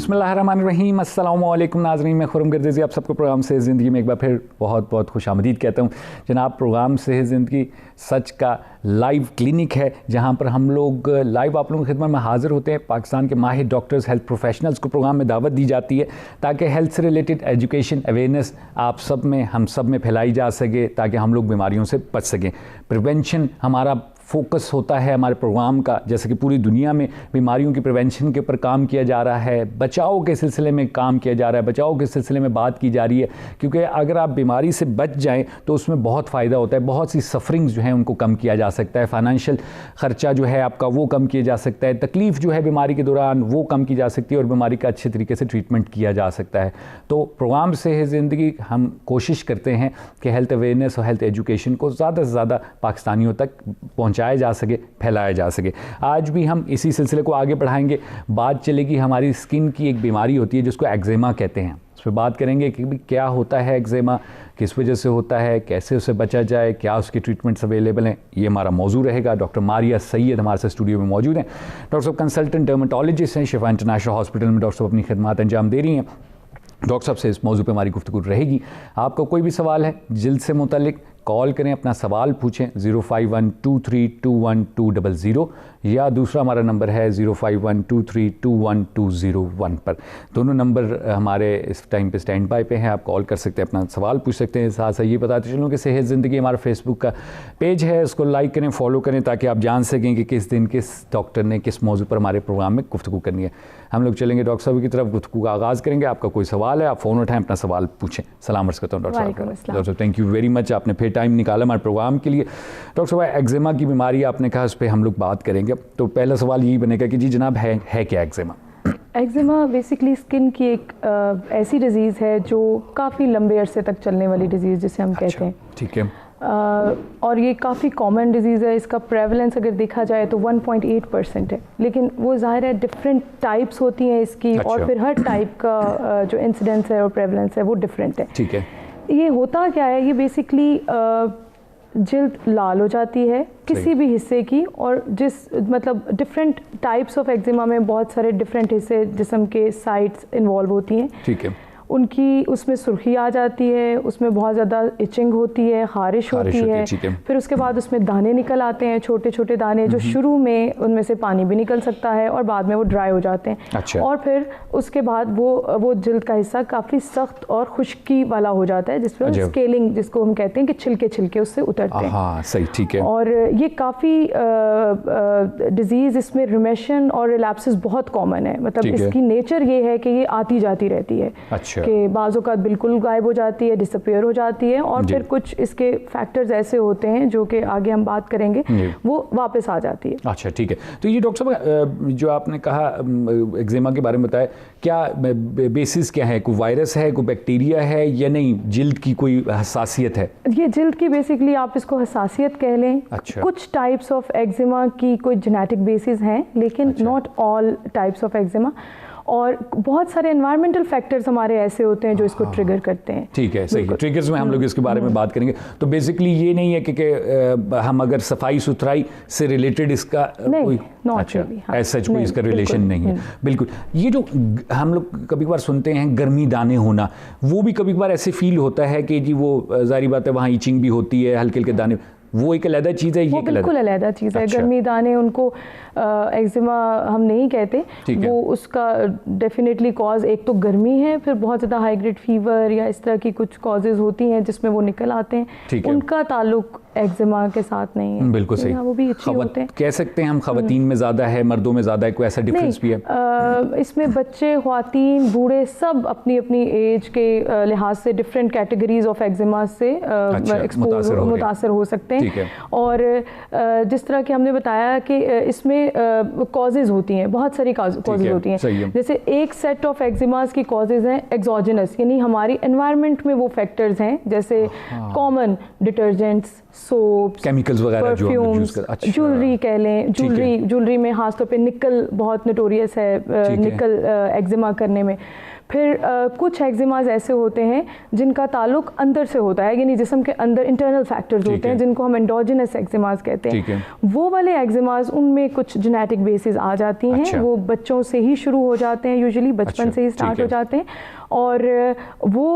बिस्मिल्लाहिर्रहमानिर्रहीम, अस्सलामुअलैकुम नाज़रीन, मैं खुरम गर्देज़ी आप सबको प्रोग्राम से ज़िंदगी में एक बार फिर बहुत बहुत खुशामदीद कहता हूँ। जनाब, प्रोग्राम से ज़िंदगी सच का लाइव क्लिनिक है जहाँ पर हम लोग लाइव आप लोगों की खिदमत में हाज़िर होते हैं। पाकिस्तान के माहिर डॉक्टर्स, हेल्थ प्रोफेशनल्स को प्रोग्राम में दावत दी जाती है ताकि हेल्थ से रिलेटेड एजुकेशन अवेयरनेस आप सब में, हम सब में फैलाई जा सके ताकि हम लोग बीमारियों से बच सकें। प्रिवेंशन हमारा फोकस होता है हमारे प्रोग्राम का, जैसे कि पूरी दुनिया में बीमारियों की प्रिवेंशन के ऊपर काम किया जा रहा है, बचाव के सिलसिले में काम किया जा रहा है, बचाव के सिलसिले में बात की जा रही है, क्योंकि अगर आप बीमारी से बच जाएं तो उसमें बहुत फ़ायदा होता है। बहुत सी सफरिंग्स जो है उनको कम किया जा सकता है, फाइनेंशियल ख़र्चा जो है आपका वो कम किया जा सकता है, तकलीफ़ जो है बीमारी के दौरान वो कम की जा सकती है और बीमारी का अच्छे तरीके से ट्रीटमेंट किया जा सकता है। तो प्रोग्राम से है ज़िंदगी हम कोशिश करते हैं कि हेल्थ अवेयरनेस और हेल्थ एजुकेशन को ज़्यादा से ज़्यादा पाकिस्तानियों तक पहुँचाया जा सके, फैलाया जा सके। आज भी हम इसी सिलसिले को आगे बढ़ाएंगे। बात चलेगी हमारी स्किन की एक बीमारी होती है जिसको एक्जेमा कहते हैं। उस पर बात करेंगे कि क्या होता है एक्जेमा, किस वजह से होता है, कैसे उससे बचा जाए, क्या उसके ट्रीटमेंट्स अवेलेबल हैं, ये हमारा मौजू रहेगा। डॉक्टर मारिया सैयद हमारे साथ स्टूडियो में मौजूद हैं। डॉक्टर साहब कंसल्टेंट डर्मेटोलॉजिस्ट हैं, शिफा इंटरनेशनल हॉस्पिटल में डॉक्टर साहब अपनी खिदमत अंजाम दे रही हैं। डॉक्टर साहब से इस मौजू पे हमारी गुफ्तगू रहेगी। आपका कोई भी सवाल है जिल्द से मुतल्लिक, कॉल करें, अपना सवाल पूछें 05123212200 या दूसरा हमारा नंबर है 05123212201 पर। दोनों नंबर हमारे इस टाइम पे स्टैंड बाय पे हैं, आप कॉल कर सकते हैं, अपना सवाल पूछ सकते हैं। साथ साथ ये बताते चलूँ कि सेहत ज़िंदगी हमारा फेसबुक का पेज है, उसको लाइक करें, फॉलो करें ताकि आप जान सकें कि किस दिन किस डॉक्टर ने किस मौजू पर हमारे प्रोग्राम में गुफ्तगू करनी है। हम लोग चलेंगे डॉक्टर साहब की तरफ, गुफ्तगू का आगाज़ करेंगे। आपका कोई सवाल है आप फ़ोन उठाएं, अपना सवाल पूछें। सलाम अर्ज़ करता हूँ डॉक्टर साहब। डॉक्टर साहब थैंक यू वेरी मच, आपने फिर टाइम निकाला हमारे प्रोग्राम के लिए। डॉक्टर साहब, एक्जेमा की बीमारी आपने कहा, उस पर हम लोग बात करेंगे। तो पहला सवाल यही बनेगा कि जी जनाब है क्या एक्जेमा? एक्जेमा बेसिकली स्किन की एक ऐसी डिज़ीज़ है जो काफ़ी लंबे अरसे तक चलने वाली डिज़ीज़ जिसे हम कहते हैं। ठीक है। और ये काफ़ी कॉमन डिज़ीज़ है। इसका प्रेवलेंस अगर देखा जाए तो 1.8% है, लेकिन वो ज़ाहिर है डिफरेंट टाइप्स होती हैं इसकी। और फिर हर टाइप का जो इंसिडेंस है और प्रेवलेंस है वो डिफरेंट है। ठीक है। ये होता क्या है, ये बेसिकली जिल्द लाल हो जाती है किसी भी हिस्से की, और मतलब डिफरेंट टाइप्स ऑफ एक्जिमा में बहुत सारे डिफरेंट हिस्से जिस्म के साइट्स इन्वॉल्व होती हैं। ठीक है। उनकी उसमें सुर्खी आ जाती है, उसमें बहुत ज़्यादा इचिंग होती है, खारिश होती है। फिर उसके बाद उसमें दाने निकल आते हैं, छोटे छोटे दाने, जो शुरू में उनमें से पानी भी निकल सकता है और बाद में वो ड्राई हो जाते हैं। अच्छा। और फिर उसके बाद वो जिल्द का हिस्सा काफ़ी सख्त और खुश्की वाला हो जाता है, जिसमें स्केलिंग जिसको हम कहते हैं कि छिलके छिलके उससे उतरते हैं। हाँ सही, ठीक है। और ये काफ़ी डिजीज़, इसमें रिमेशन और रिलैप्सेस बहुत कॉमन है। मतलब इसकी नेचर ये है कि ये आती जाती रहती है। अच्छा। कि बाज़ों का बिल्कुल गायब हो जाती है, डिसअपियर हो जाती है, और फिर कुछ इसके फैक्टर्स ऐसे होते हैं जो कि आगे हम बात करेंगे, वो वापस आ जाती है। अच्छा ठीक है। तो ये डॉक्टर साहब जो आपने कहा एक्जेमा के बारे में बताया, क्या बेसिस क्या है? कोई वायरस है, कोई बैक्टीरिया है, या नहीं जिल्द की कोई हसासियत है? ये जिल्द की बेसिकली आप इसको हसासियत कह लें। अच्छा। कुछ टाइप्स ऑफ एक्जेमा की कोई जेनेटिक बेसिस हैं, लेकिन not all types of eczema. और बहुत सारे एनवायरमेंटल फैक्टर्स हमारे ऐसे होते हैं जो इसको ट्रिगर करते हैं। ठीक है, सही है। ट्रिगर्स में हम लोग इसके बारे में बात करेंगे। तो बेसिकली ये नहीं है कि हम अगर सफाई सुथराई से रिलेटेड इसका कोई ऐसा कोई इसका रिलेशन नहीं है। बिल्कुल। ये जो हम लोग कभी कभार सुनते हैं गर्मी दाने होना, वो भी कभी कभार ऐसे फील होता है कि जी वो जारी बात है वहाँ ईचिंग भी होती है, हल्के हल्के दाने, वो एक अलग चीज़ है? ये बिल्कुल अलग चीज़ है। गर्मी दाने उनको एक्जिमा हम नहीं कहते। वो उसका डेफिनेटली कॉज एक तो गर्मी है, फिर बहुत ज़्यादा हाई ग्रेड फीवर या इस तरह की कुछ कॉजेज़ होती हैं जिसमें वो निकल आते हैं। उनका ताल्लुक एक्जिमा के साथ नहीं है। बिल्कुल सही। वो भी अच्छे होते हैं। कह सकते हैं हम खवातीन में ज़्यादा है, मर्दों में ज़्यादा है, कोई ऐसा डिफरेंस भी है? इसमें बच्चे, खवातीन, बूढ़े सब अपनी अपनी एज के लिहाज से डिफरेंट कैटेगरीज ऑफ एक्जिमा से मुतासर हो सकते हैं। और जिस तरह के हमने बताया कि इसमें कॉजेज़ होती हैं, बहुत सारी कॉजेज़ होती हैं। जैसे एक सेट ऑफ एक्जिमास की कॉजेज़ हैं एग्जोजेनस, यानी हमारी एनवायरनमेंट में वो फैक्टर्स हैं, जैसे कॉमन डिटर्जेंट्स, सोप्स, केमिकल्स वगैरह, परफ्यूम्स, ज्वेलरी कह लें। ज्वेलरी में खासतौर पे निकल बहुत नोटोरियस है, निकल एक्जिमा करने में। फिर कुछ एक्जिमाज ऐसे होते हैं जिनका ताल्लुक अंदर से होता है, यानी जिस्म के अंदर इंटरनल फैक्टर्स होते हैं जिनको हम एंडोजिनस एक्जिमाज कहते हैं। वो वाले एक्जिमाज उनमें कुछ जेनेटिक बेसिस आ जाती हैं, वो बच्चों से ही शुरू हो जाते हैं, यूजुअली बचपन से ही स्टार्ट हो जाते हैं, और वो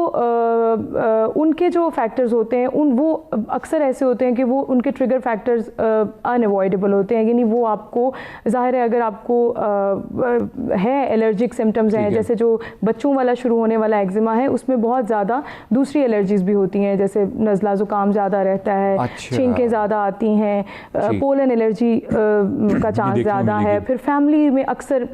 उनके जो फैक्टर्स होते हैं वो अक्सर ऐसे होते हैं कि वो उनके ट्रिगर फैक्टर्स अनअवॉइडेबल होते हैं, यानी वो आपको ज़ाहिर है अगर आपको है एलर्जिक सिम्टम्स हैं, जैसे जो बच्चों वाला शुरू होने वाला एक्जिमा है उसमें बहुत ज़्यादा दूसरी एलर्जीज़ भी होती हैं, जैसे नज़ला ज़ुकाम ज़्यादा रहता है, छींकें ज़्यादा आती हैं, पोलन एलर्जी का चांस ज़्यादा है, फिर फैमिली में अक्सर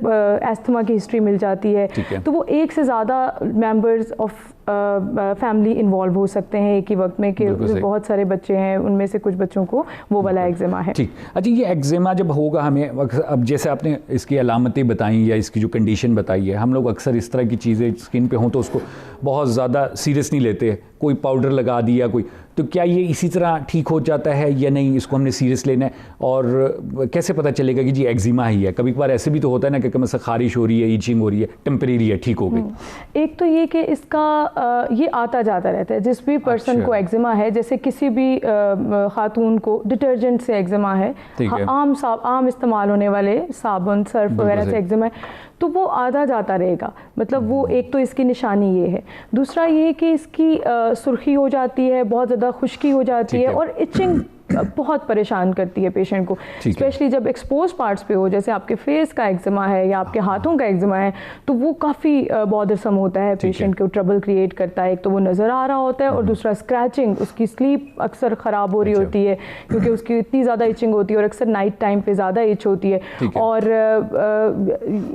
एस्थमा की हिस्ट्री मिल जाती है, तो वो एक से ज़्यादा मेंबर्स ऑफ फैमिली इन्वॉल्व हो सकते हैं एक ही वक्त में, कि बहुत सारे बच्चे हैं उनमें से कुछ बच्चों को वो वाला एक्जिमा है। ठीक, अच्छा ये एक्जिमा जब होगा हमें, अब जैसे आपने इसकी अलामतें बताई या इसकी जो कंडीशन बताई है, हम लोग अक्सर इस तरह की चीज़ें स्किन पे हों तो उसको बहुत ज़्यादा सीरियस नहीं लेते, कोई पाउडर लगा दिया कोई, तो क्या ये इसी तरह ठीक हो जाता है या नहीं, इसको हमने सीरियस लेना है, और कैसे पता चलेगा कि जी एक्जिमा ही है? कभी कभार ऐसे भी तो होता है ना कि कम से खारिश हो रही है, ईचिंग हो रही है, टेम्परेरी है, ठीक हो गई। एक तो ये कि इसका ये आता जाता रहता है, जिस भी पर्सन को एक्जिमा है, जैसे किसी भी खातून को डिटर्जेंट से एक्जिमा है, आम इस्तेमाल होने वाले साबुन सर्फ वगैरह से एक्जिमा है, तो वो आता जाता रहेगा, मतलब वो एक तो इसकी निशानी ये है। दूसरा ये कि इसकी सुर्खी हो जाती है, बहुत ज़्यादा खुश्की हो जाती है, और इचिंग बहुत परेशान करती है पेशेंट को, स्पेशली जब एक्सपोज पार्ट्स पे हो, जैसे आपके फेस का एक्जिमा है या आपके हाथों का एक्जिमा है, तो वो काफ़ी बॉदरसम होता है, पेशेंट को ट्रबल क्रिएट करता है। एक तो वो नज़र आ रहा होता है, और दूसरा स्क्रैचिंग, उसकी स्लीप अक्सर ख़राब हो रही होती है क्योंकि उसकी इतनी ज़्यादा इचिंग होती है, और अक्सर नाइट टाइम पे ज़्यादा इच होती है, और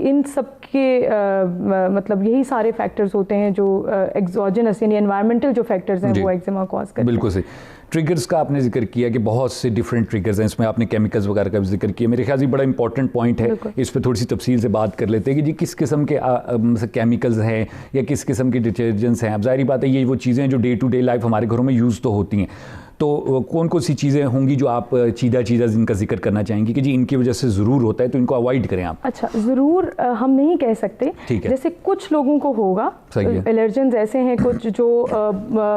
इन सब के मतलब यही सारे फैक्टर्स होते हैं जो एक्सोजेनस यानी एनवायरमेंटल जो फैक्टर्स हैं वो एक्जिमा कॉज करते हैं। बिल्कुल सही। ट्रिगर्स का आपने जिक्र किया कि बहुत से डिफरेंट ट्रिगर्स हैं, इसमें आपने केमिकल्स वगैरह का भी जिक्र किया, मेरे ख्याल से बड़ा इंपॉर्टेंट पॉइंट है, इस पर थोड़ी सी तफसील से बात कर लेते हैं कि जी किस किस्म के केमिकल्स हैं या किस किस्म के डिटर्जेंट्स हैं। अब ज़ाहिर बात है ये वो चीज़ें हैं जो डे टू डे लाइफ हमारे घरों में यूज़ तो होती हैं, तो कौन कौन सी चीज़ें होंगी जो आप चीज़ा जिनका जिक्र करना चाहेंगी कि जी इनकी वजह से ज़रूर होता है तो इनको अवॉइड करें आप? अच्छा, ज़रूर हम नहीं कह सकते, जैसे कुछ लोगों को होगा, एलर्जेंस ऐसे हैं कुछ जो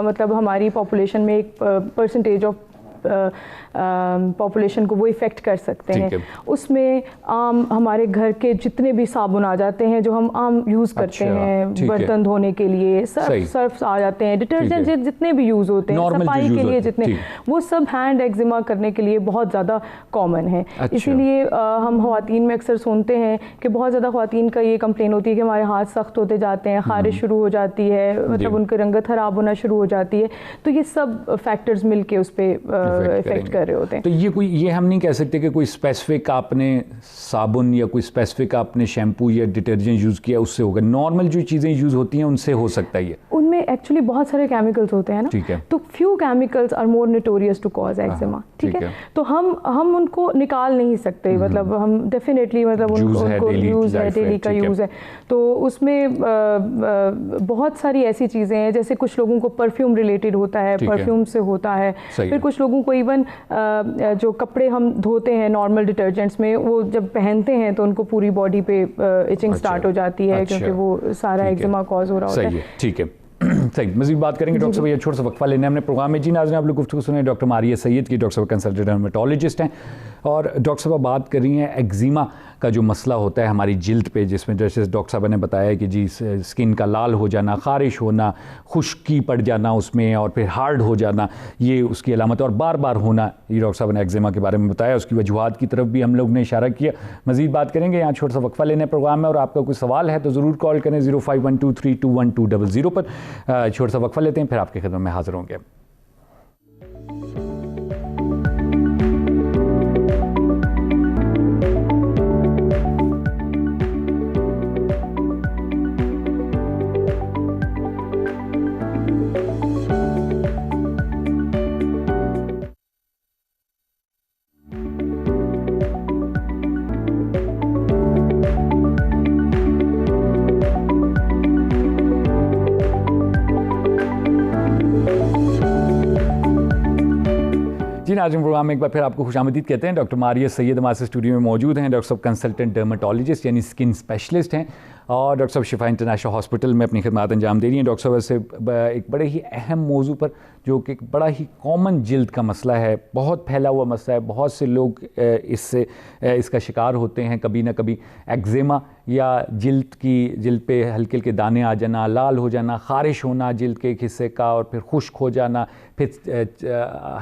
मतलब हमारी पॉपुलेशन में एक परसेंटेज ऑफ पॉपुलेशन को वो इफ़ेक्ट कर सकते हैं। उसमें आम हमारे घर के जितने भी साबुन आ जाते हैं जो हम आम यूज़ करते हैं बर्तन धोने के लिए, सर्फ आ जाते हैं, डिटर्जेंट जितने भी यूज़ होते हैं सफाई के लिए जितने, वो सब हैंड एक्जिमा करने के लिए बहुत ज़्यादा कॉमन है। इसीलिए हम ख़वातीन में अक्सर सुनते हैं कि बहुत ज़्यादा ख़वातीन का ये कंप्लेन होती है कि हमारे हाथ सख्त होते जाते हैं, खारिश शुरू हो जाती है, मतलब उनकी रंगत ख़राब होना शुरू हो जाती है, तो ये सब फैक्टर्स मिल के उस पर इफेक्ट कर रहे होते हैं। तो ये हम नहीं कह सकते कि कोई स्पेसिफिक आपने साबुन या कोई स्पेसिफिक आपने शैम्पू या डिटर्जेंट यूज़ किया उससे होगा, नॉर्मल जो चीज़ें यूज़ होती हैं उनसे हो सकता है ये? उनमें एक्चुअली बहुत सारे केमिकल्स होते हैं ना, ठीक है, तो few chemicals are more notorious to cause eczema, ठीक है, तो हम उनको निकाल नहीं सकते, मतलब हम डेफिनेटली मतलब उनको यूज़ है, डेली का यूज़ है, तो उसमें बहुत सारी ऐसी चीज़ें हैं, जैसे कुछ लोगों को परफ्यूम रिलेटेड होता है, परफ्यूम से होता है, फिर कुछ लोगों को इवन जो कपड़े हम धोते हैं नॉर्मल डिटर्जेंट्स में, वो जब पहनते हैं तो उनको पूरी बॉडी पे इचिंग स्टार्ट हो जाती है, क्योंकि वो सारा एक्जिमा कॉज हो रहा होता है। ठीक है, सही, मज़ीद बात करेंगे डॉक्टर साहब, ये छोटा सा वक्फा लेने हमने प्रोग्राम में। जी नाज़रीन, आप लोग गुफ्तगू सुने डॉक्टर मारिया सैयद की, डॉक्टर साहब कंसल्टेंट डर्मेटोलॉजिस्ट हैं, और डॉक्टर साहब बात कर रही हैं एक्जिमा का जो मसला होता है हमारी जिल्द पे, जिसमें जैसे डॉक्टर साहब ने बताया कि जी स्किन का लाल हो जाना, ख़ारिश होना, खुश्की पड़ जाना उसमें, और फिर हार्ड हो जाना, ये उसकी अलामत, और बार बार होना, ये डॉक्टर साहब ने एक्जिमा के बारे में बताया, उसकी वजूहात की तरफ भी हम लोग ने इशारा किया। मज़ीद बात करेंगे, यहाँ छोटा सा वक्फा लेने प्रोग्राम में, और आपका कोई सवाल है तो ज़रूर कॉल करें 0512321200 पर। छोटा सा वक्फा लेते हैं, फिर आपकी खिदमत में हाज़िर होंगे। आज हम प्रोग्राम में एक बार फिर आपको खुशामदीद कहते हैं। डॉक्टर मारिया सैयद हमारे स्टूडियो में मौजूद हैं। डॉक्टर साहब कंसल्टेंट डर्मेटोलॉजिस्ट यानी स्किन स्पेशलिस्ट हैं, और डॉक्टर साहब शिफा इंटरनेशनल हॉस्पिटल में अपनी खिदमत अंजाम दे रही हैं। डॉक्टर साहब से एक बड़े ही अहम मौजू पर, जो कि एक बड़ा ही कॉमन जिल्द का मसला है, बहुत फैला हुआ मसला है, बहुत से लोग इसका शिकार होते हैं। कभी ना कभी एक्ज़ेमा या जिल्द पे हल्के हल्के दाने आ जाना, लाल हो जाना, ख़ारिश होना जिल्द के एक हिस्से का, और फिर खुश्क हो जाना, फिर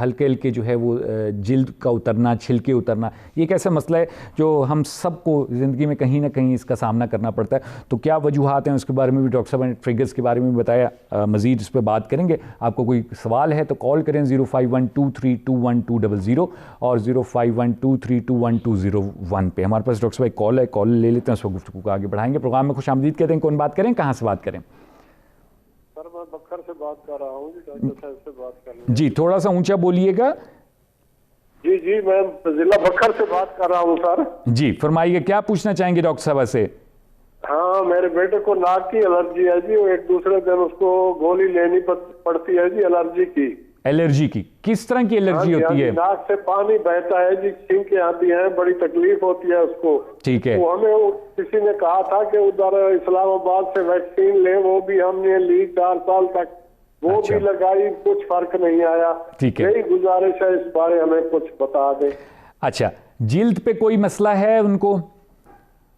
हल्के हल्के जो है वो जिल्द का उतरना, छिलके उतरना। ये एक ऐसा मसला है जो हम सबको ज़िंदगी में कहीं ना कहीं इसका सामना करना पड़ता है। तो क्या वजूहात हैं, उसके बारे में भी डॉक्टर साहब ने ट्रिगर्स के बारे में भी बताया। मज़ीद इस पर बात करेंगे। आपको कोई सवाल है तो कॉल करें 0512321200 और 0512321201 पे। हमारे पास डॉक्टर साहब एक कॉल है, कॉल ले लेते हैं, उस पर गुफ्तगू को आगे बढ़ाएंगे। प्रोग्राम में खुश आमदीद कहते हैं। कौन बात करें, कहाँ से बात करें? सर मैं बखर से बात कर रहा हूँ जी, डॉक्टर साहब से बात कर जी, थोड़ा सा ऊंचा बोलिएगा। जी जी, मैं जिला बखर से बात कर रहा हूँ सर। जी फरमाइए, क्या पूछना चाहेंगे डॉक्टर साहब से? हाँ, मेरे बेटे को नाक की एलर्जी है जी, एक दूसरे दिन उसको गोली लेनी पड़ती है जी एलर्जी की। एलर्जी की किस तरह की एलर्जी होती है? नाक से पानी बहता है जी, छींकें आती हैं, बड़ी तकलीफ होती है उसको। ठीक है। तो हमें किसी ने कहा था कि उधर इस्लामाबाद से वैक्सीन ले, वो भी हमने ली 4 साल तक, वो भी लगाई, कुछ फर्क नहीं आया। ठीक है, यही गुजारिश है, इस बारे हमें कुछ बता दें। अच्छा, जिल्द पे कोई मसला है उनको?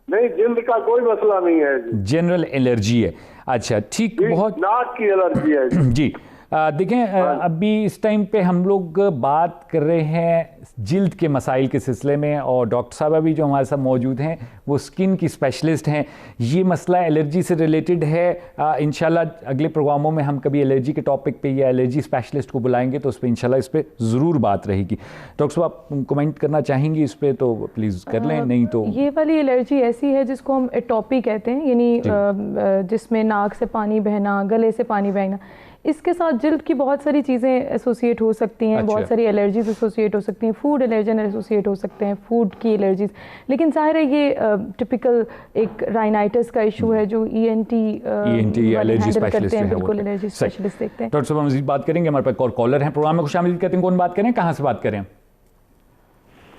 नहीं, जिल्द का कोई मसला नहीं है जी, जनरल एलर्जी है। अच्छा ठीक, बहुत नाक की एलर्जी है जी। जी देखें, अभी इस टाइम पे हम लोग बात कर रहे हैं जिल्द के मसाइल के सिलसिले में, और डॉक्टर साहब अभी जो हमारे साथ मौजूद हैं वो स्किन की स्पेशलिस्ट हैं। ये मसला एलर्जी से रिलेटेड है। इंशाल्लाह अगले प्रोग्रामों में हम कभी एलर्जी के टॉपिक पे या एलर्जी स्पेशलिस्ट को बुलाएंगे तो उस पर इंशाल्लाह इस पर ज़रूर बात रहेगी। डॉक्टर साहब आप कमेंट करना चाहेंगी इस पर तो प्लीज़ कर लें, नहीं तो। ये वाली एलर्जी ऐसी है जिसको हम एटोपी कहते हैं, यानी जिसमें नाक से पानी बहना, गले से पानी बहना। इसके साथ जिल्द की बहुत सारी चीज़ें एसोसिएट हो सकती हैं। अच्छा। बहुत सारी एलर्जीज एसोसिएट हो सकती हैं, फूड एलर्जन एसोसिएट हो सकते हैं, फूड की एलर्जीज। लेकिन ज़ाहिर है ये टिपिकल एक राइनाइटिस का इशू है जो ENT एलर्जी स्पेशलिस्ट हैं, बिल्कुल एलर्जी स्पेशलिस्ट देखते हैं। डॉक्टर साहब मज़ीद बात करेंगे। हमारे पास कॉलर हैं प्रोग्राम में, खुश आमदीद कहते हैं। कौन बात करें, कहाँ से बात करें?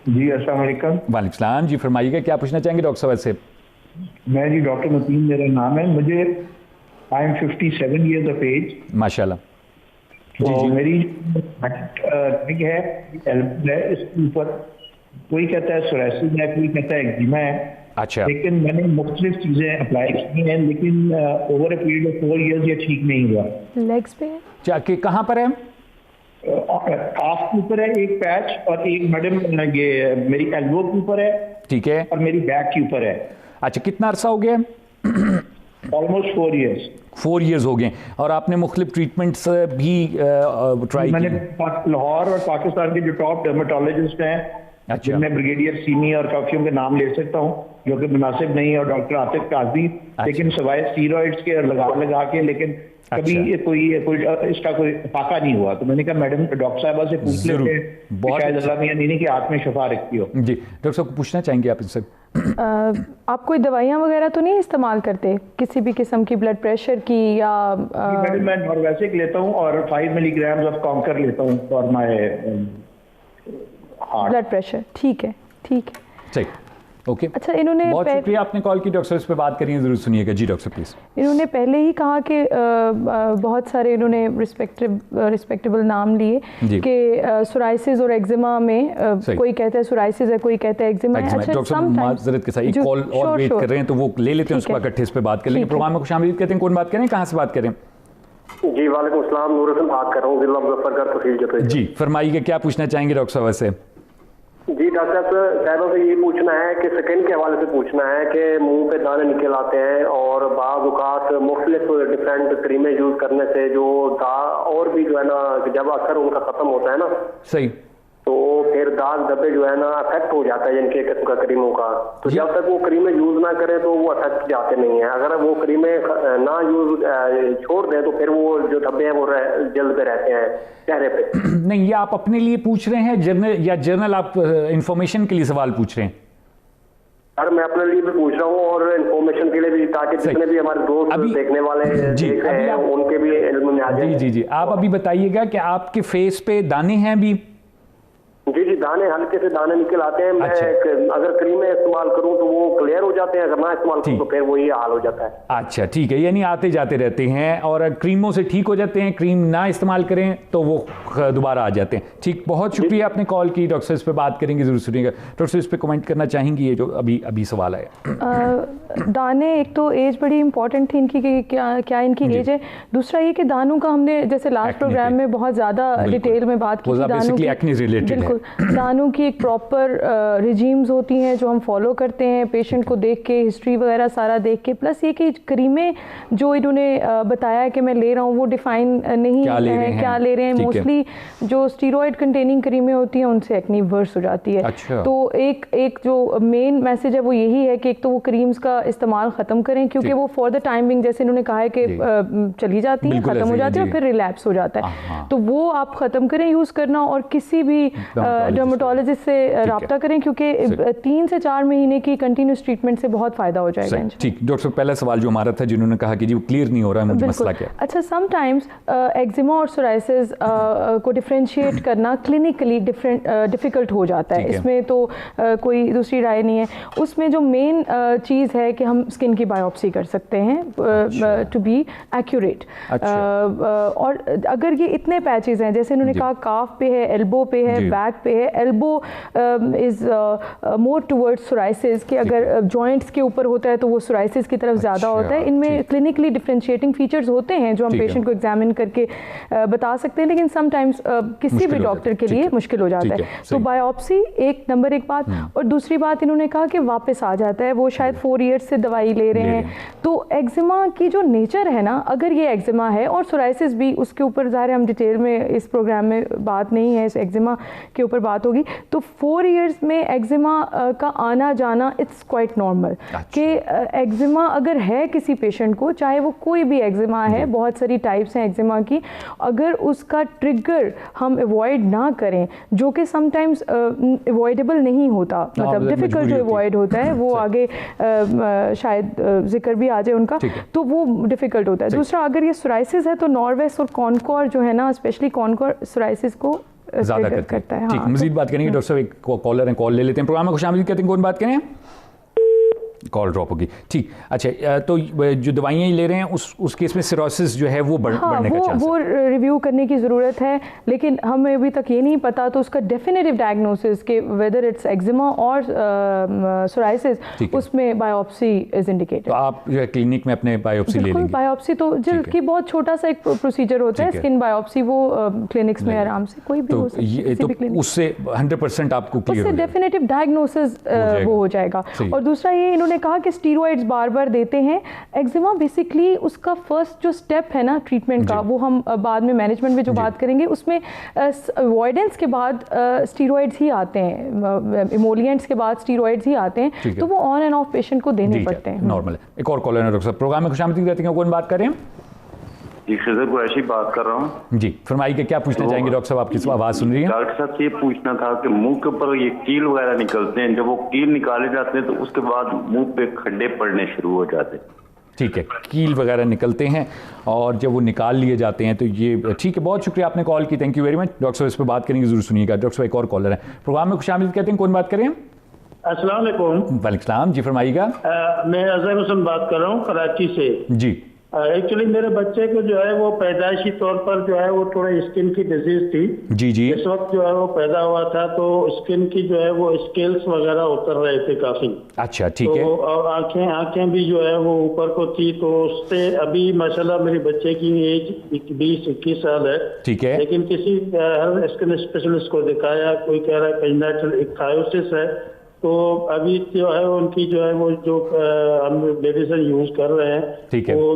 जी अस्सलाम वालेकुम। वालेकुम सलाम जी, फरमाइएगा क्या पूछना चाहेंगे डॉक्टर साहब से? मैं जी डॉक्टर मतीन मेरा नाम है, मुझे I am 57 years of age. माशाल्लाह। तो जी। मेरी ठीक है, इसके ऊपर कोई कहता है सोरायसिस है, कोई कहता है एक्जिमा है। अच्छा। लेकिन मैंने मुख्तलिफ चीजें अप्लाई की हैं, लेकिन over a period of 4 years ये ठीक नहीं हुआ। लेग्स पे है? कहाँ पर है? काफ के ऊपर है एक पैच, और एक मैडम ये मेरी एल्बो के ऊपर है। ठीक है। और मेरी बैक के ऊपर है। अच्छा, कितना अरसा हो गया? Almost 4 years. 4 इयर्स हो गए। और आपने मुख्तलिफ ट्रीटमेंट्स भी ट्राई मैंने लाहौर और पाकिस्तान के जो टॉप डर्मेटोलॉजिस्ट हैं, अच्छा, जिनमें ब्रिगेडियर सीमी और काफियों के नाम ले सकता हूँ, जो कि मुनासिब नहीं है, और डॉक्टर आतिफ काजी, लेकिन सवाए स्टीरॉइड्स के लगा के, लेकिन कभी कोई इसका कोई फाका नहीं हुआ। तो मैंने कहा मैडम डॉक्टर साहबा से पूछ लेते हैं, शायद अल्लाह मियां नीनी की हाथ में शफा रखती हो। जी डॉक्टर साहब को पूछना चाहेंगे आप इनसे? आप कोई दवाइयाँ वगैरह तो नहीं इस्तेमाल करते किसी भी किस्म की, ब्लड प्रेशर की या? मैडम मैं नॉर्वेसिक लेता हूँ और 5 मिलीग्राम ऑफ कॉन्कर लेता हूँ for my heart blood pressure. ठीक है, ठीक है, ठीक, ओके। अच्छा, इन्होंने बहुत शुक्रिया आपने कॉल की। डॉक्टर इस पे बात करिए, जरूर सुनिएगा। जी डॉक्टर प्लीज। इन्होंने पहले ही कहा कि बहुत सारे इन्होंने रिस्पेक्टेबल नाम लिए कि सोराइसिस और एक्जिमा में कोई कहता है सोराइसिस है, कोई कहता है एक्जिमा है। अच्छा, डॉक्टर माजरत के साथ एक कॉल और वेट कर रहे हैं, तो वो ले लेते हैं, उसके बाद इकट्ठे इस पे बात कर लेंगे। प्रोग्राम में खुश आमदीद कहते हैं। कौन बात करें, कहाँ से बात करें? जी वालेकुम अस्सलाम, नूर हसन बात कर रहा हूँ, जिला मुजफ्फरनगर तहसील जतोई। जी फरमाइए, क्या पूछना चाहेंगे डॉक्टर साहब से? जी डॉक्टर साहब से ये पूछना है कि स्किन के हवाले से पूछना है कि मुंह पे दाने निकल आते हैं, और बाज़ औक़ात मुख्तलिफ डिफरेंट क्रीमें यूज करने से जो दाग और भी जो है ना, जब असर उनका खत्म होता है ना, सही, तो फिर दाग धब्बे जो है ना अफेक्ट हो जाता है जिनके किस्म का क्रीमों का। तो जब तक वो क्रीमें यूज ना करें तो वो अफेक्ट जाते नहीं है। अगर वो क्रीमें ना यूज छोड़ दें तो फिर वो जो धब्बे हैं वो जल्द पे रहते हैं चेहरे पे। नहीं, ये आप अपने लिए पूछ रहे हैं जर्नल आप इंफॉर्मेशन के लिए सवाल पूछ रहे हैं? सर मैं अपने लिए भी पूछ रहा हूँ और इन्फॉर्मेशन के लिए भी, ताकि जितने भी हमारे दोस्त देखने वाले देख रहे हैं उनके भी इल्म में आ जाए। जी, आप अभी बताइएगा कि आपके फेस पे दाने हैं अभी? जी किसी दाने हल्के से दाने निकल आते हैं, मैं अगर क्रीमें इस्तेमाल करूं तो वो क्लियर हो जाते हैं, अगर ना इस्तेमाल करूं तो फिर वही हाल हो जाता है। अच्छा ठीक है, यानी आते जाते रहते हैं और क्रीमों से ठीक हो जाते हैं, क्रीम ना इस्तेमाल करें तो वो दोबारा आ जाते हैं। ठीक, बहुत शुक्रिया आपने कॉल की। डॉक्टर इस पे बात करेंगे, जरूर सुनिएगा। डॉक्टर इस पे कमेंट करना चाहेंगी, ये जो अभी सवाल आया। दाने, एक तो एज बड़ी इंपॉर्टेंट थी इनकी कि क्या इनकी एज है। दूसरा ये कि दानों का हमने जैसे लास्ट प्रोग्राम में बहुत ज़्यादा डिटेल में बात की थी, दानों की, बिल्कुल दानों की एक प्रॉपर रिजीम्स होती हैं जो हम फॉलो करते हैं, पेशेंट को देख के, हिस्ट्री वगैरह सारा देख के, प्लस ये कि क्रीमें जो इन्होंने बताया कि मैं ले रहा हूँ वो डिफाइन नहीं है क्या ले रहे हैं। मोस्टली जो स्टीरॉयड कंटेनिंग क्रीमें होती हैं उनसे एक्ने वर्स हो जाती है। अच्छा। तो एक जो मेन मैसेज है वो यही है कि एक तो वो क्रीम्स का इस्तेमाल ख़त्म करें, क्योंकि वो फॉर द टाइमिंग जैसे इन्होंने कहा है कि चली जाती है, ख़त्म हो जाती है और फिर रिलैप्स हो जाता है, तो वो आप ख़त्म करें यूज़ करना और किसी भी डर्मेटोलॉजिस्ट से रब्ता करें, क्योंकि 3 से 4 महीने की कंटिन्यूस ट्रीटमेंट से बहुत फ़ायदा हो जाएगा। ठीक, डॉक्टर साहब पहला सवाल जो हमारा था, जिन्होंने कहा कि जी वो क्लियर नहीं हो रहा है, मुझे मसला क्या है? अच्छा, समटाइम्स एक्जिमा और सोराइसिस को डिफरेंशिएट करना क्लिनिकली डिफ़िकल्ट हो जाता है। इसमें तो कोई दूसरी राय नहीं है। उसमें जो मेन चीज़ है कि हम स्किन की बायोप्सी कर सकते हैं टू बी एक्यूरेट। और अगर ये इतने पैचेस हैं, जैसे इन्होंने कहा काफ पे है, एल्बो पे है, बैक पे है, elbow is more towards psoriasis, कि अगर जॉइंट्स के ऊपर होता है तो वो सोराइसिस की तरफ ज़्यादा होता है। इनमें क्लिनिकली डिफरेंशिएटिंग फीचर्स होते हैं जो हम पेशेंट को एग्जामिन करके बता सकते हैं, लेकिन समटाइम्स किसी भी डॉक्टर के लिए मुश्किल हो जाता है। तो बायोप्सी एक बात। और दूसरी बात इन्होंने कहा कि वापस आ जाता है, वो शायद 4 ईयर्स से दवाई ले रहे हैं। तो एक्जिमा की जो नेचर है ना, अगर ये एक्जिमा है और सोराइसिस भी, उसके ऊपर ज़ाहिर हम डिटेल में इस प्रोग्राम में बात नहीं है, इस एक्जिमा के ऊपर बात होगी। तो 4 ईयर्स में एक्जिमा का आना जाना इट्स क्वाइट नॉर्मल। कि एक्जिमा अगर है किसी पेशेंट को, चाहे वो कोई भी एक्जिमा है, बहुत सारी टाइप्स हैं एक्जिमा की, अगर उसका ट्रिगर हम अवॉइड ना करें, जो कि समटाइम्स अवॉइडेबल नहीं होता, मतलब डिफिकल्ट टू अवॉइड होता है, वो आगे शायद जिक्र भी आ जाए उनका, तो वो डिफिकल्ट होता है। दूसरा, अगर ये सोराइसिस है तो नॉर्वेस और कॉनकोर जो है ना, स्पेशली कॉनकोर सोराइसिस को ज़्यादा करता है। ठीक, मजीद बात करेंगे। डॉक्टर साहब एक कॉलर है, कॉल ले लेते हैं। प्रोग्राम में खुशामदीद कहते हैं, कौन बात करें? कॉल ड्रॉप होगी। ठीक, अच्छा, तो जो दवाइयाँ ले रहे हैं उस केस में सिरोसिस जो है वो बढ़ने का चांस है। वो रिव्यू करने की ज़रूरत है, लेकिन हमें अभी तक ये नहीं पता तो उसका डेफिनेटिव डायग्नोसिस के वेदर इट्स एक्जिमा और सोराइसिस, उसमें बायोप्सी इज इंडिकेटेड। तो आप जो है क्लिनिक में अपने बायोप्सी ले लेंगे? बायोप्सी तो जल्द की बहुत छोटा सा एक प्रोसीजर होता है, स्किन बायोप्सी, वो क्लिनिक्स में आराम से कोई भी हो सकता है। उससे 100% आपको क्लियर, उससे डेफिनेटिव डायग्नोसिस वो हो जाएगा। और दूसरा ये इन्होंने कहा कि स्टीरॉइड्स बार बार देते हैं। एक्जिमा बेसिकली उसका फर्स्ट जो स्टेप है ना ट्रीटमेंट का, वो हम बाद में मैनेजमेंट में जो बात करेंगे, उसमें अवॉइडेंस के बाद स्टीरॉइड्स ही आते हैं, इमोलिएंट्स के बाद स्टीरॉइड्स ही आते हैं, तो वो ऑन एंड ऑफ पेशेंट को देने पड़ते हैं। नॉर्मल। एक और कॉलर है डॉक्टर साहब, प्रोग्राम में खुशामदीद कहते हैं, कौन बात कर रहे हैं? जी खिजर कुरैशी बात कर रहा हूँ। जी फरमाइए कि क्या पूछना चाहेंगे डॉक्टर साहब, आपकी आवाज़ सुन रही है। डॉक्टर साहब ये पूछना था कि मुंह के ऊपर ये कील वगैरह निकलते हैं, जब वो कील निकाले जाते हैं तो उसके बाद मुंह पे खड्डे पड़ने शुरू हो जाते हैं। ठीक है, कील वगैरह निकलते हैं और जब वो निकाल लिए जाते हैं तो ये ठीक है। बहुत शुक्रिया आपने कॉल की, thank you very much. Doctor साहब इस पर बात करेंगे, जरूर सुनिएगा। डॉक्टर साहब एक और कॉलर है, प्रोग्राम में खुशामदीद कहते हैं, कौन बात करें? अस्सलाम वालेकुम। वालेकुम सलाम, जी फरमाइएगा। मैं अजहर हुसैन बात कर रहा हूँ कराची से। जी एक्चुअली मेरे बच्चे को जो है वो पैदाइशी तौर पर जो है वो थोड़ा स्किन की डिजीज थी। जी जी। इस वक्त जो है वो पैदा हुआ था तो स्किन की जो है वो स्केल्स वगैरह उतर रहे थे काफी। अच्छा ठीक है। तो और आंखें भी जो है वो ऊपर को थी, तो उससे अभी माशाल्लाह मेरे बच्चे की एज 20-21 साल है। ठीक है। लेकिन किसी स्किन स्पेशलिस्ट को दिखाया, कोई कह रहा है कंजाइटल इक्थायोसिस है, तो अभी जो है उनकी जो है वो जो हम मेडिसिन यूज कर रहे हैं वो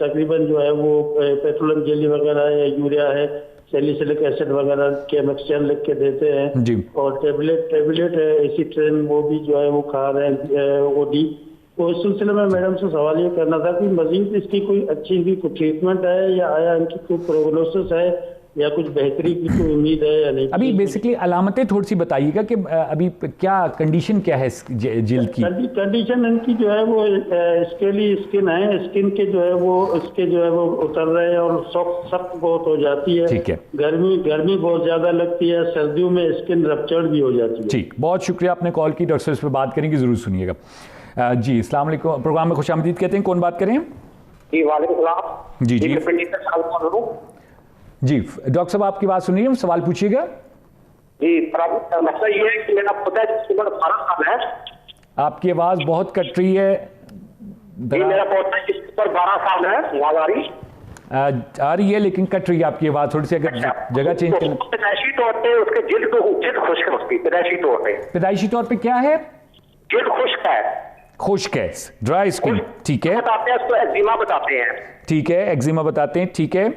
तकरीबन जो है वो पेट्रोलियम जेली वगैरह है, यूरिया है, सैलिसिलिक एसिड वगैरह के मिक्सचर लिख के देते हैं जी। और टेबलेट है एसिट्रेन, वो भी जो है वो खा रहे हैं ओडी। तो इस सिलसिले में मैडम से सवाल ये करना था कि मजीद इसकी कोई अच्छी भी कोई ट्रीटमेंट है या आया इनकी कोई प्रोग्नोसिस है या कुछ बेहतरी की तो उम्मीद है या नहीं? अभी बेसिकली अलामतें थोड़ी सी बताइएगा कि अभी क्या कंडीशन क्या है जिल्द की? कंडीशन इनकी जो है वो स्केली स्किन है, स्किन के जो है वो इसके जो है वो उतर रहे हैं और सख्त बहुत हो जाती है। ठीक है। गर्मी बहुत ज्यादा लगती है, सर्दियों में स्किन रप्चर्ड भी हो जाती है। ठीक, बहुत शुक्रिया आपने कॉल की। डॉक्टर इस पर बात करेंगे, जरूर सुनिएगा। जी अस्सलाम वालेकुम, प्रोग्राम में खुशामदीद कहते हैं। कौन बात करें? जी वालेकुम सलाम। जी जी जी डॉक्टर साहब आपकी बात सुन रही है, सवाल पूछिएगा। जी मसला ये है कि मेरा पोता जिसकी उम्र 12 साल है। आपकी आवाज बहुत कट रही है। जी मेरा पोता जिसकी उम्र 12 साल है, आ रही है लेकिन कट रही है आपकी आवाज थोड़ी सी, अगर जगह चेंज करें। पैदाइशी तौर पे उसके जिल्द खुश्क है, उसकी पैदाइशी तौर पे। पैदाइशी तौर पे क्या है? जिल्द खुश्क है। खुश्क है, ड्राई स्किन। ठीक है, बताते हैं उसको एक्जिमा बताते हैं। ठीक है, एक्जिमा बताते हैं। ठीक है,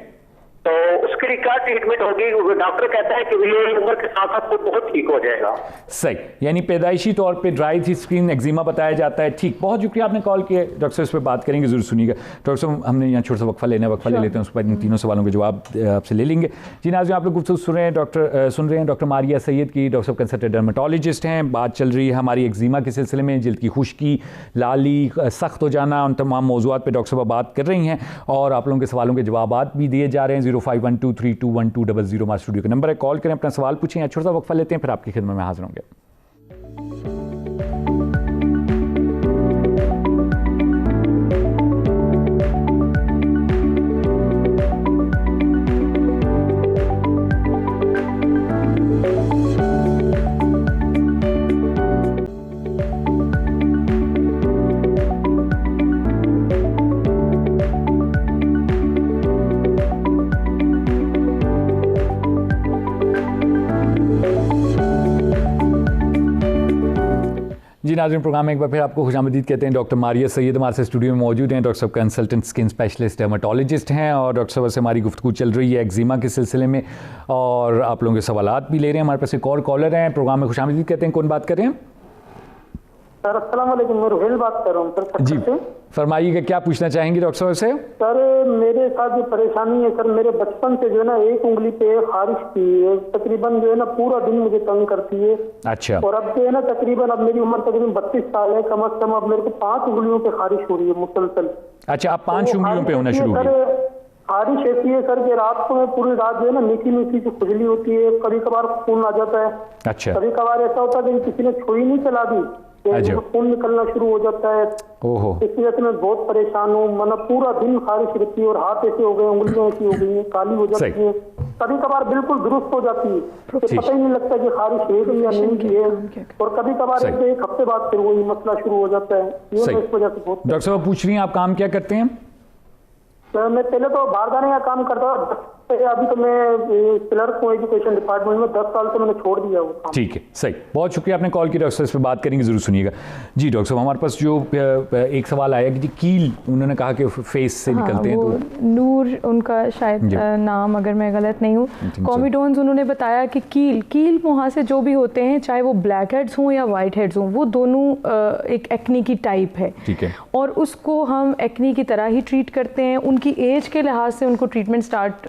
तो उसके लिए क्या ट्रीटमेंट होगी? डॉक्टर कहता है कि ये उम्र के साथ साथ बहुत ठीक हो जाएगा। सही, यानी पैदाइशी तौर पे ड्राई थी स्किन, एक्जिमा बताया जाता है। ठीक, बहुत शुक्रिया आपने कॉल किया। डॉक्टर साहब इस पर बात करेंगे, जरूर सुनिएगा। डॉक्टर साहब हमने यहाँ छोटा सा वक्फा ले लेते हैं, उस पर इन तीनों सवालों के जवाब आपसे ले लेंगे। जी नाज़रीन, आप लोग गुफ्तगू सुन रहे हैं डॉक्टर मारिया सैयद की। डॉक्टर साहब कंसल्टेंट डर्मेटोलॉजिस्ट हैं। बात चल रही है हमारी एक्जिमा के सिलसिले में, जिल्द की खुश्की, लाली, सख्त हो जाना, उन तमाम मौज़ूआत पर डॉक्टर साहब बात कर रही हैं और आप लोगों के सवालों के जवाब भी दिए जा रहे हैं। 0512321200 हमारे स्टूडियो का नंबर है, कॉल करें, अपना सवाल पूछें। छोटा सा वक्फा लेते हैं, फिर आपकी खिदमत में हाजिर होंगे। जी नाज़रीन, प्रोग्राम में एक बार फिर आपको खुशामदीद कहते हैं। डॉक्टर मारिया सैयद हमारे से स्टूडियो में मौजूद हैं। डॉक्टर साहब कंसल्टेंट स्किन स्पेशलिस्ट डर्मेटोलॉजिस्ट हैं और डॉक्टर साहब से हमारी गुफ्तगू चल रही है एक्जिमा के सिलसिले में और आप लोगों के सवालात भी ले रहे हैं। हमारे पास एक और कॉलर हैं, प्रोग्राम में खुशामदीद कहते हैं। कौन बात कर रहे हैं? सर अस्सलाम वालेकुम, मैं रोहेल बात कर रहा हूँ सर। जी फरमाइएगा, क्या पूछना चाहेंगे डॉक्टर साहब से? सर मेरे साथ जो परेशानी है सर, मेरे बचपन से जो है ना एक उंगली पे खारिश थी, तकरीबन जो है ना पूरा दिन मुझे तंग करती है। अच्छा। और अब जो है ना तकरीबन अब मेरी उम्र तकरीबन 32 साल है, कम से कम अब मेरे को 5 उंगलियों पे खारिश हो रही है मुसलसल। अच्छा, आप 5 उंगलियों पे होना शुरू हो गई? खारिश ऐसी है सर कि रात को पूरी रात जो है ना मीठी मीठी सी खुजली होती है, कभी कभार खून आ जाता है। अच्छा। कभी कभार ऐसा होता है कि किसी ने छुई नहीं चला दी, खून निकलना शुरू हो जाता है। ओहो। इस वजह से मैं बहुत परेशान हूँ, मतलब पूरा दिन खारिश रहती है और हाथ ऐसे हो गए, उंगलियां ऐसी हो गई हैं, काली हो जाती है, कभी कभार बिल्कुल दुरुस्त हो जाती है, तो पता ही नहीं लगता कि खारिश है गई या नहीं भी है। और कभी कभार एक हफ्ते बाद फिर वही मसला शुरू हो जाता है। ये इस वजह से बहुत। डॉक्टर साहब पूछ रही हैं आप काम क्या करते हैं? मैं पहले तो बारदाने का काम करता था, अभी तो मैं क्लर्क हूँ एजुकेशन डिपार्टमेंट में, 10 साल से मैंने छोड़ दिया वो काम। ठीक है, सही, बहुत शुक्रिया आपने कॉल किया। डॉक्टर साहब इस पर बात करेंगे, जरूर सुनिएगा। जी डॉक्टर साहब, हमारे पास जो एक सवाल आया कि जी कील, उन्होंने कहा कि फेस से निकलते हैं, तो नूर उनका शायद नाम, अगर मैं गलत नहीं हूँ, कॉमिडोन्स उन्होंने बताया कि कील मुहासे जो भी होते हैं, चाहे वो ब्लैक हेड्स हों या वाइट हेड्स हों, वो दोनों एक एक्नी की टाइप है। ठीक है। और उसको हम एक्नी की तरह ही ट्रीट करते हैं। उनकी एज के लिहाज से उनको ट्रीटमेंट स्टार्ट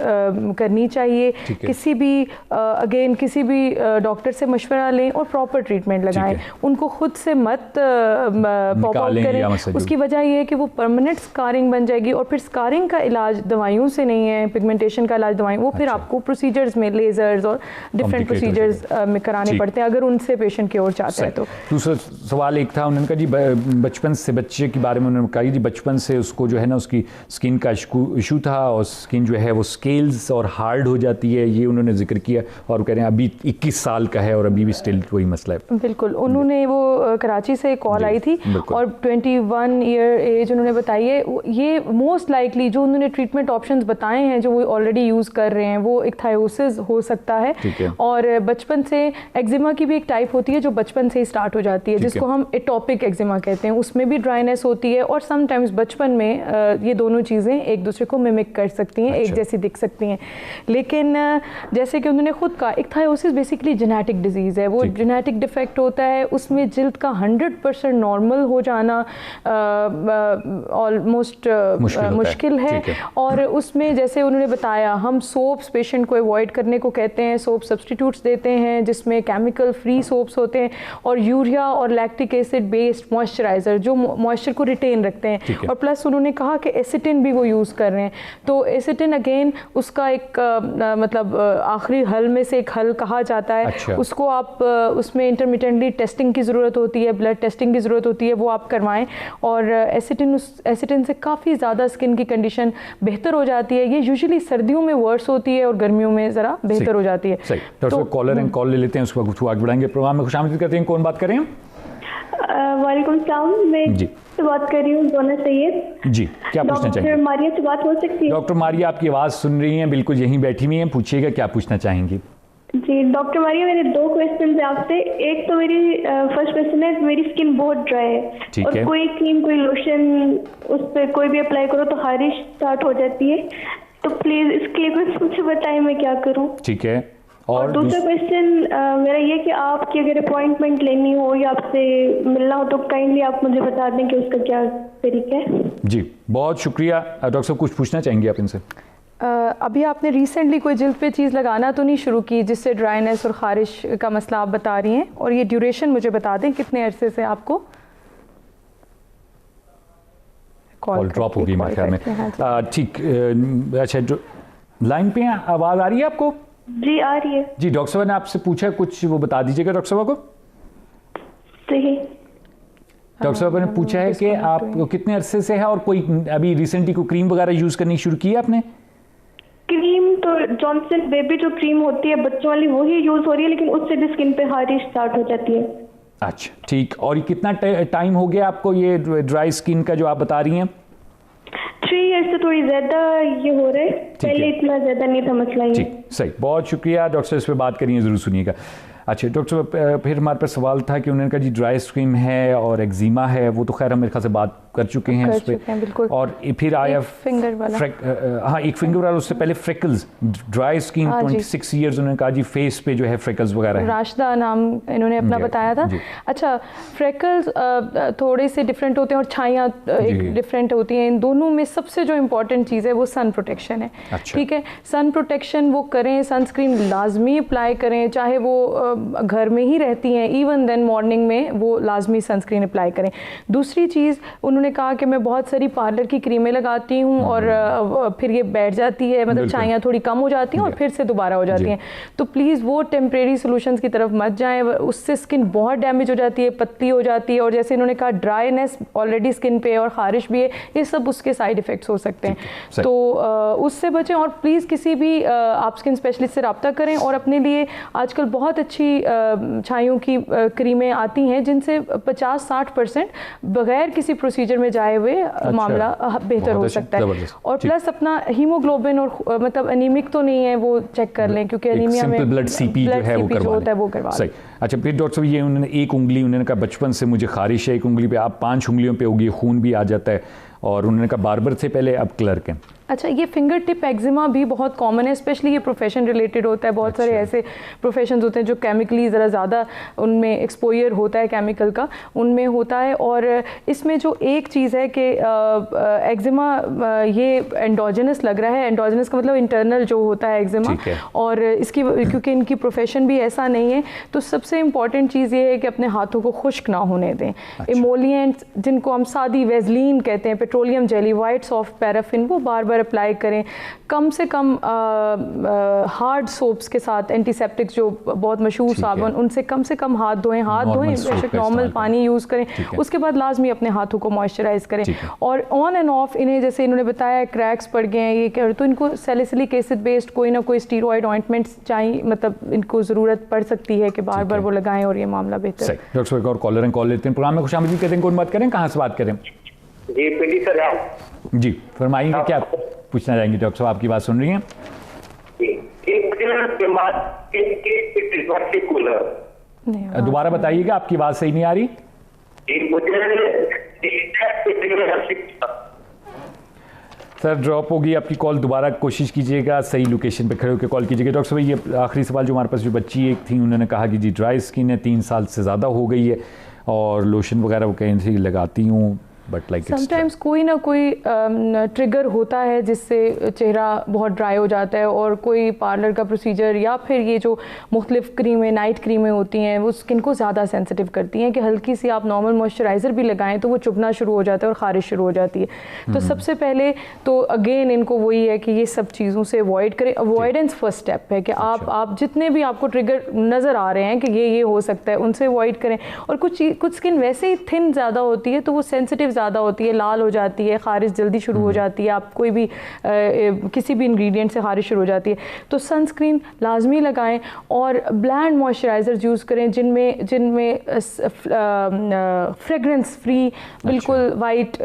करनी चाहिए। किसी भी अगेन किसी भी डॉक्टर से मशवरा लें और प्रॉपर ट्रीटमेंट लगाएं। उनको खुद से मत पॉप आउट करें। उसकी वजह यह है कि वो परमानेंट स्कारिंग बन जाएगी और फिर स्कारिंग का इलाज दवाइयों से नहीं है, पिगमेंटेशन का इलाज दवाइयों, वो फिर आपको प्रोसीजर्स में लेजर्स और डिफरेंट प्रोसीजर्स में कराने पड़ते हैं अगर उनसे पेशेंट क्योर चाहता है तो। दूसरा सवाल एक था, उन्होंने कहा जी बचपन से बच्चे के बारे में उन्होंने कहा जी बचपन से उसको जो है ना उसकी स्किन का इशू था और स्किन जो है वो स्केल्स और हार्ड हो जाती है, ये उन्होंने जिक्र किया और कह रहे हैं अभी 21 साल का है और अभी भी स्टिल वही मसला है। बिल्कुल, उन्होंने वो कराची से कॉल आई थी और 21 ईयर एज उन्होंने बताई है। ये मोस्ट लाइकली जो उन्होंने ट्रीटमेंट ऑप्शंस बताए हैं जो वो ऑलरेडी यूज़ कर रहे हैं, वो एक थायोसिस हो सकता है और बचपन से एक्जिमा की भी एक टाइप होती है जो बचपन से ही स्टार्ट हो जाती है, जिसको हम एटोपिक एक्जिमा कहते हैं। उसमें भी ड्राइनेस होती है और समटाइम्स बचपन में ये दोनों चीज़ें एक दूसरे को मिमिक कर सकती हैं, एक जैसी दिख सकती हैं। होती हैं। लेकिन जैसे कि उन्होंने खुद कहा, इक्थायोसिस बेसिकली जेनेटिक डिजीज़ है, वो जेनेटिक डिफेक्ट होता है, उसमें जिल्द का 100% नॉर्मल हो जाना ऑलमोस्ट मुश्किल है। और उसमें जैसे उन्होंने बताया, हम सोप्स पेशेंट को अवॉइड करने को कहते हैं, सोप सब्सटीट्यूट्स देते हैं जिसमें केमिकल फ्री सोप्स होते हैं, और यूरिया और लैक्टिक एसिड बेस्ड मॉइस्चराइज़र जो मॉइस्चर को रिटेन रखते हैं, और प्लस उन्होंने कहा कि एसिटिन भी वो यूज़ कर रहे हैं। तो एसिटिन अगेन उसका एक मतलब आखिरी हल में से एक हल कहा जाता है। अच्छा। उसको आप उसमें इंटरमिटेंटली टेस्टिंग की ज़रूरत होती है, ब्लड टेस्टिंग की ज़रूरत होती है, वो आप करवाएं। और एसिटिन से काफ़ी ज़्यादा स्किन की कंडीशन बेहतर हो जाती है। ये यूजुअली सर्दियों में वर्स होती है और गर्मियों में ज़रा बेहतर हो जाती है। सही। तो कॉलर एंड कॉल ले लेते हैं, उसके बाद आगे बढ़ाएंगे। प्रोग्राम में खुशामदीद करते हैं। कौन बात करें? वालेकुम सलाम, मैं जी से बात कर रही हूँ, दोनों सैयद जी। क्या पूछना चाहिए? डॉक्टर मारिया से बात हो सकती है? डॉक्टर मारिया आपकी आवाज़ सुन रही हैं, बिल्कुल यहीं बैठी हुई हैं, पूछिएगा क्या पूछना चाहेंगी? जी डॉक्टर मारिया, मेरे 2 क्वेश्चन है आपसे। एक तो मेरी फर्स्ट क्वेश्चन है, मेरी स्किन बहुत ड्राई है और कोई क्रीम कोई लोशन उस पर कोई भी अप्लाई करो तो खारिश स्टार्ट हो जाती है, तो प्लीज़ इसके लिए कुछ मुझे बताएं मैं क्या करूँ? ठीक है। और दूसरा क्वेश्चन मेरा ये कि आपकी अगर अपॉइंटमेंट लेनी हो या आपसे मिलना हो तो काइंडली आप मुझे बता दें कि उसका क्या तरीका है। जी बहुत शुक्रिया। डॉक्टर साहब कुछ पूछना चाहेंगे आप इनसे? अभी आपने रिसेंटली कोई जिल्द पे चीज़ लगाना तो नहीं शुरू की जिससे ड्राइनेस और ख़ारिश का मसला आप बता रही हैं? और ये ड्यूरेशन मुझे बता दें कितने अरसे से आपको? कॉल ड्रॉप होगी मेरे ख्याल में। ठीक, अच्छा जो लाइन पे आवाज़ आ रही है आपको? जी आ रही है जी। डॉक्टर साहब ने आपसे पूछा कुछ, वो बता दीजिएगा डॉक्टर साहब को। सही। डॉक्टर साहब ने पूछा है कि आप कितने अरसे से है और कोई अभी रिसेंटली कोई क्रीम वगैरह यूज़ करनी शुरू की है आपने? क्रीम तो जॉनसन बेबी जो क्रीम होती है बच्चों वाली वही यूज़ हो रही है, लेकिन उससे भी स्किन पे खारिश स्टार्ट हो जाती है। अच्छा ठीक। और कितना टाइम हो गया आपको ये ड्राई स्किन का जो आप बता रही हैं? 3 ईयर्स से थोड़ी ज़्यादा ये हो रहा है, पहले इतना ज़्यादा नहीं था मसला ये। सही, बहुत शुक्रिया डॉक्टर साहब, इस पर बात करिए, ज़रूर सुनिएगा। अच्छा डॉक्टर साहब, फिर हमारे पास सवाल था कि उन्होंने कहा जी ड्राई स्किन है और एक्जिमा है, वो तो खैर हम मेरे ख्याल से बात कर चुके हैं उस पर। और फिर आया फिंगर वाला, हाँ एक फिंगर वाला, उससे पहले फ्रिकल्स, ड्राई स्किन 26 ईयर्स, उन्होंने कहा जी फेस पे जो है फ्रिकल्स वगैरह है। राशिदा नाम इन्होंने अपना बताया था। अच्छा फ्रिकल्स थोड़े से डिफरेंट होते हैं और छाइयाँ एक डिफरेंट होती हैं। इन दोनों में सबसे जो इम्पोर्टेंट चीज़ है वो सन प्रोटेक्शन है। ठीक है, सन प्रोटेक्शन वो करें, सनस्क्रीन लाजमी अप्लाई करें, चाहे वो घर में ही रहती हैं, इवन देन मॉर्निंग में वो लाजमी सनस्क्रीन अप्लाई करें। दूसरी चीज़ उन्होंने कहा कि मैं बहुत सारी पार्लर की क्रीमें लगाती हूँ और फिर ये बैठ जाती है, मतलब छाइयाँ थोड़ी कम हो जाती हैं और फिर से दोबारा हो जाती हैं। तो प्लीज़ वो टेम्परेरी सोल्यूशंस की तरफ मत जाएं, उससे स्किन बहुत डैमेज हो जाती है, पतली हो जाती है। और जैसे इन्होंने कहा ड्राईनेस ऑलरेडी स्किन पे और खारिश भी है, ये सब उसके साइड इफ़ेक्ट्स हो सकते हैं। तो उससे बचें और प्लीज़ किसी भी आप स्किन स्पेशलिस्ट से रब्ता करें। और अपने लिए आजकल बहुत अच्छी छाइयों की क्रीमें आती हैं जिनसे 50-60% बगैर किसी प्रोसीजर में जाए हुए मामला बेहतर हो सकता है। और प्लस अपना हीमोग्लोबिन और मतलब एनीमिक तो नहीं है वो चेक कर लें, क्योंकि एनीमिया में ब्लड सीपी जो है वो करवा लें। अच्छा फिर डॉक्टर साहब, ये उन्होंने एक उंगली, उन्होंने कहा बचपन से मुझे खारिश है एक उंगली पे, आप 5 उंगलियों पे होगी, खून भी आ जाता है, और उन्होंने कहा बार्बर थे पहले, अब क्लर्क हैं। अच्छा, ये फिंगर टिप एक्जिमा भी बहुत कॉमन है, स्पेशली ये प्रोफेशन रिलेटेड होता है। बहुत सारे ऐसे प्रोफेशंस होते हैं जो केमिकली ज़रा ज़्यादा उनमें एक्सपोजर होता है केमिकल का, उनमें होता है। और इसमें जो एक चीज़ है कि एक्जिमा ये एंडोजेनस लग रहा है, एंडोजेनस का मतलब इंटरनल जो होता है एक्जिमा, और इसकी क्योंकि इनकी प्रोफेशन भी ऐसा नहीं है, तो सबसे इम्पॉर्टेंट चीज़ ये है कि अपने हाथों को खुश्क ना होने दें। इमोलिएंट्स जिनको हम सादी वेजलीन कहते हैं, petroleum jelly, white soft paraffin, वो बार बार अप्लाई करें। कम से कम हार्ड सोप्स के साथ, एंटीसेप्टिक्स जो बहुत मशहूर साबुन, उनसे कम से कम हाथ धोएं, बेशक नॉर्मल पानी यूज़ करें। उसके बाद लाजमी अपने हाथों को मॉइस्चराइज करें। और ऑन एंड ऑफ इन्हें, जैसे इन्होंने बताया क्रैक्स पड़ गए हैं ये क्या, तो इनको सैलिसिलिक एसिड बेस्ड कोई ना कोई स्टीरॉयड ऑइंटमेंट्स चाहिए, मतलब इनको ज़रूरत पड़ सकती है कि बार बार वो लगाएं और ये मामला बेहतर है। डॉक्टर साहब और कॉलर कॉल लेते हैं, प्रोग्राम में खुशामदीद कहते हैं। कौन बात करें, कहाँ से बात करें? जी पीडी सर जी फरमाइएगा, क्या पूछना चाहेंगे? डॉक्टर साहब आपकी बात सुन रही हैं। दोबारा बताइएगा, आपकी बात सही नहीं आ रही। सर ड्रॉप होगी आपकी कॉल, दोबारा कोशिश कीजिएगा, सही लोकेशन पे खड़े होकर कॉल कीजिएगा। डॉक्टर साहब ये आखिरी सवाल जो हमारे पास जो बच्ची एक थी, उन्होंने कहा कि जी ड्राई स्किन है, 3 साल से ज़्यादा हो गई है और लोशन वगैरह वो कहीं से लगाती हूँ, बट लाइक समटाइम्स कोई ना कोई ट्रिगर होता है जिससे चेहरा बहुत ड्राई हो जाता है, और कोई पार्लर का प्रोसीजर या फिर ये जो मुख्तलिफ क्रीमें, नाइट क्रीमें होती हैं, वो स्किन को ज़्यादा सेंसिटिव करती हैं कि हल्की सी आप नॉर्मल मॉइस्चराइज़र भी लगाएं तो वो चुभना शुरू हो जाता है और ख़ारिश शुरू हो जाती है। तो सबसे पहले तो अगेन इनको वही है कि ये सब चीज़ों से अवॉइड करें। अवॉइडेंस फर्स्ट स्टेप है कि आप जितने भी आपको ट्रिगर नज़र आ रहे हैं कि ये हो सकता है, उनसे अवॉइड करें। और कुछ स्किन वैसे ही थिन ज़्यादा होती है तो वो सेंसिटिव ज़्यादा होती है, लाल हो जाती है, खारिश जल्दी शुरू हो जाती है, आप कोई भी किसी भी इंग्रेडिएंट से खारिश शुरू हो जाती है। तो सनस्क्रीन लाजमी लगाएं और ब्लैंड मॉइस्चराइज़र यूज़ करें जिनमें फ्रेगरेंस फ्री बिल्कुल वाइट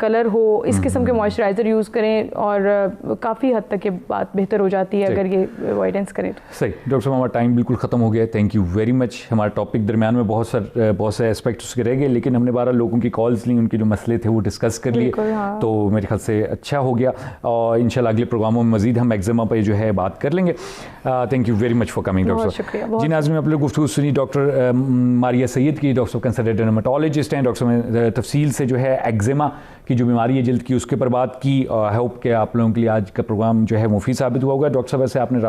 कलर हो, इस किस्म के मॉइस्चराइज़र यूज़ करें और काफ़ी हद तक ये बात बेहतर हो जाती है अगर ये अवॉइडेंस करें तो। सही डॉक्टर साहब, हमारा टाइम बिल्कुल ख़त्म हो गया। Thank you very much. हमारा टॉपिक दरमियान में बहुत से एस्पेक्ट उसके रह गए, लेकिन हमने 12 लोगों की कॉल्स ली, उनके जो मसले थे वो डिस्कस कर लिए। हाँ। तो मेरे ख्याल से अच्छा हो गया और इंशाल्लाह अगले प्रोग्रामों में मजीद हम एक्जिमा पे जो है बात कर लेंगे। Thank you very much for coming doctor साहब। जी नाज़रीन, आप लोग गुफ्तगू सुनी डॉक्टर मारिया सैयद की, डॉक्टर कंसल्टेंट डर्मेटोलॉजिस्ट हैं। डॉक्टर ने तफसील से जो है एक्जिमा की जो बीमारी है जिल्द की, उसके पर बात की। आई होप कि आप लोगों के लिए आज का प्रोग्राम जो है मुफीद साबित हुआ होगा। डॉक्टर साहब से आपने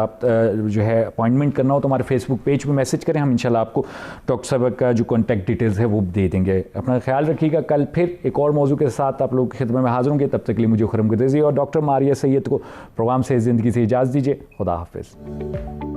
जो है अपॉइंटमेंट करना हो तो हमारे फेसबुक पेज पे मैसेज करें, हम इंशाल्लाह आपको डॉक्टर साहब का जो कॉन्टैक्ट डिटेल्स है वो दे देंगे। अपना ख्याल रखिएगा। कल फिर एक और मौजू के साथ आप लोगों की खिदमत में हाजिर होंगे। तब तक के लिए मुझे खुरम गर्देज़ी और डॉक्टर मारिया सैयद को प्रोग्राम से ज़िंदगी से इजाज़त दीजिए। खुदा हाफिज़।